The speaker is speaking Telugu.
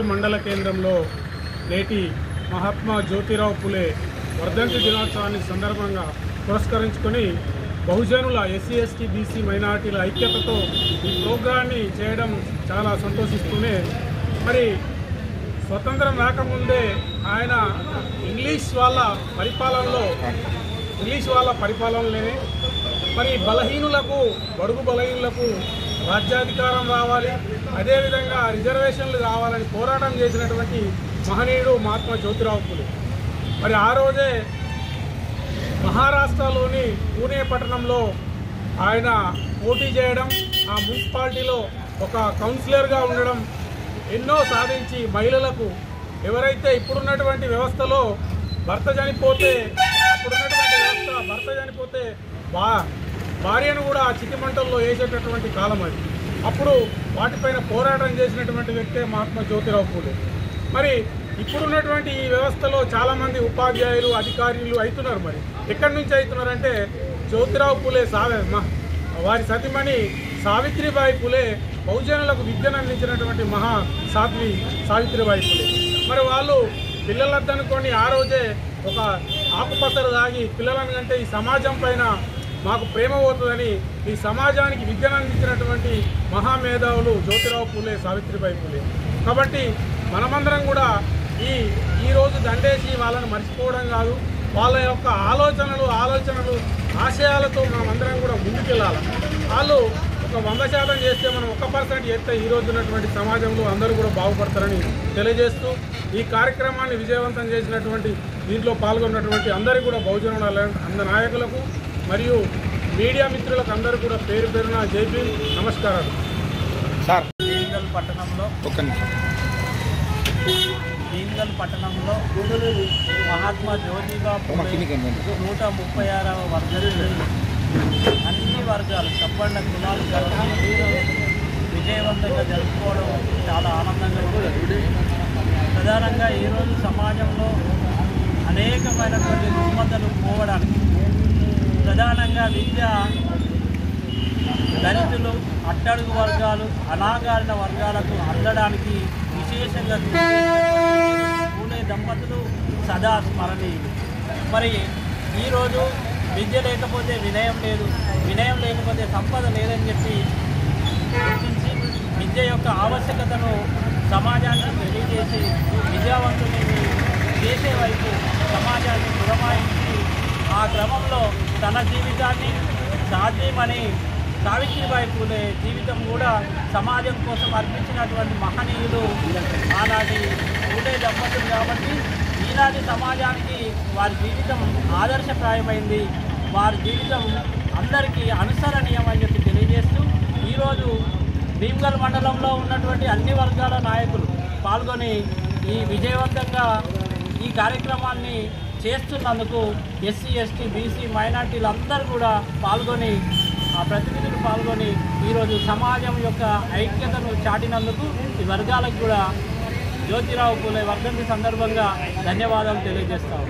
మండల కేంద్రంలో నేటి మహాత్మా జ్యోతిరావు పులే వర్ధంతి దినోత్సవాన్ని సందర్భంగా పురస్కరించుకొని బహుజనుల ఎస్సీ ఎస్టీ బీసీ మైనారిటీల ఐక్యతతో ఈ ప్రోగ్రాన్ని చేయడం చాలా సంతోషిస్తూనే మరి స్వతంత్రం రాకముందే ఆయన ఇంగ్లీష్ వాళ్ళ పరిపాలనలోనే మరి బలహీనులకు బడుగు బలహీనులకు రాజ్యాధికారం రావాలి, అదేవిధంగా రిజర్వేషన్లు కావాలని పోరాటం చేసినటువంటి మహనీయుడు మహాత్మా జ్యోతిరావు పులే. మరి ఆ రోజే మహారాష్ట్రలోని పూణే పట్టణంలో ఆయన పోటీ చేయడం, ఆ మున్సిపాలిటీలో ఒక కౌన్సిలర్గా ఉండడం, ఎన్నో సాధించి మహిళలకు ఎవరైతే ఇప్పుడున్నటువంటి వ్యవస్థలో భర్త చనిపోతే భార్యను కూడా చితిమంటల్లో వేసేటటువంటి కాలం అది. అప్పుడు వాటిపైన పోరాటం చేసినటువంటి వ్యక్తే మహాత్మా జ్యోతిరావు పులే. మరి ఇప్పుడున్నటువంటి ఈ వ్యవస్థలో చాలామంది ఉపాధ్యాయులు అధికారులు అవుతున్నారు. మరి ఎక్కడి నుంచి అవుతున్నారంటే జ్యోతిరావు పులే వారి సతీమణి సావిత్రిబాయి పులే బహుజనులకు విద్యను అందించినటువంటి మహా సాధ్వి సావిత్రిబాయి పులే. మరి వాళ్ళు పిల్లలద్దనుకొని ఆ రోజే ఒక ఆకుపసరు తాగి పిల్లలను కంటే ఈ సమాజం పైన మాకు ప్రేమ పోతుందని ఈ సమాజానికి విద్యను అందించినటువంటి మహామేధావులు జ్యోతిరావు పులే సావిత్రిబాయి పులే. కాబట్టి మనమందరం కూడా ఈరోజు దండేసి వాళ్ళని మర్చిపోవడం కాదు, వాళ్ళ యొక్క ఆలోచనలు ఆశయాలతో మనమందరం కూడా ముందుకెళ్ళాలి. వాళ్ళు ఒక 100% చేస్తే మనం 1% చేస్తే ఈరోజు ఉన్నటువంటి సమాజంలో అందరూ కూడా బాగుపడతారని తెలియజేస్తూ ఈ కార్యక్రమాన్ని విజయవంతం చేసినటువంటి దీంట్లో పాల్గొన్నటువంటి అందరికీ కూడా బహుజనుల నాయకులకు మరియు మీడియా మిత్రులకు అందరూ కూడా పేరు పేరున జై భీమ్, నమస్కారాలు. పట్టణంలో మహాత్మా జ్యోతిబా ఫూలే 136వ వర్ధంతిని అన్ని వర్గాలు తప్పకుండా కులాలు కలిసి విజయవంతంగా జరుపుకోవడం చాలా ఆనందంగా ఉంది. ప్రధానంగా ఈరోజు సమాజంలో అనేకమైనటువంటి రుగ్మతలు పోవడానికి ప్రధానంగా విద్య దళితులు, అట్టడుగు వర్గాలు, అనాగారిన వర్గాలకు అందడానికి విశేషంగా పూలే దంపతులు సదా స్మరణీయులు. మరి ఈరోజు విద్య లేకపోతే వినయం లేదు, వినయం లేకపోతే సంపద లేదని చెప్పి గుర్తించి విద్య యొక్క ఆవశ్యకతను సమాజానికి తెలియజేసి విద్యావంతుని చేసే వైపు సమాజాన్ని పురమాయించి ఆ క్రమంలో తన జీవితాన్ని సాధ్యమని సావిత్రిబాయి పూలే జీవితం కూడా సమాజం కోసం అర్పించినటువంటి మహనీయులు ఆనాటి పూలే దంపతులు కాబట్టి ఈనాటి సమాజానికి వారి జీవితం ఆదర్శప్రాయమైంది. వారి జీవితం అందరికీ అనుసరణీయమని చెప్పి తెలియజేస్తూ ఈరోజు భీమ్గల్ మండలంలో ఉన్నటువంటి అన్ని వర్గాల నాయకులు పాల్గొని ఈ విజయవంతంగా ఈ కార్యక్రమాన్ని చేస్తున్నందుకు ఎస్సీ, ఎస్టీ, బీసీ, మైనార్టీలు అందరూ కూడా పాల్గొని ఆ ప్రతినిధులు పాల్గొని ఈరోజు సమాజం యొక్క ఐక్యతను చాటినందుకు ఈ వర్గాలకు కూడా జ్యోతిరావు పూలే వర్ధంతి సందర్భంగా ధన్యవాదాలు తెలియజేస్తాము.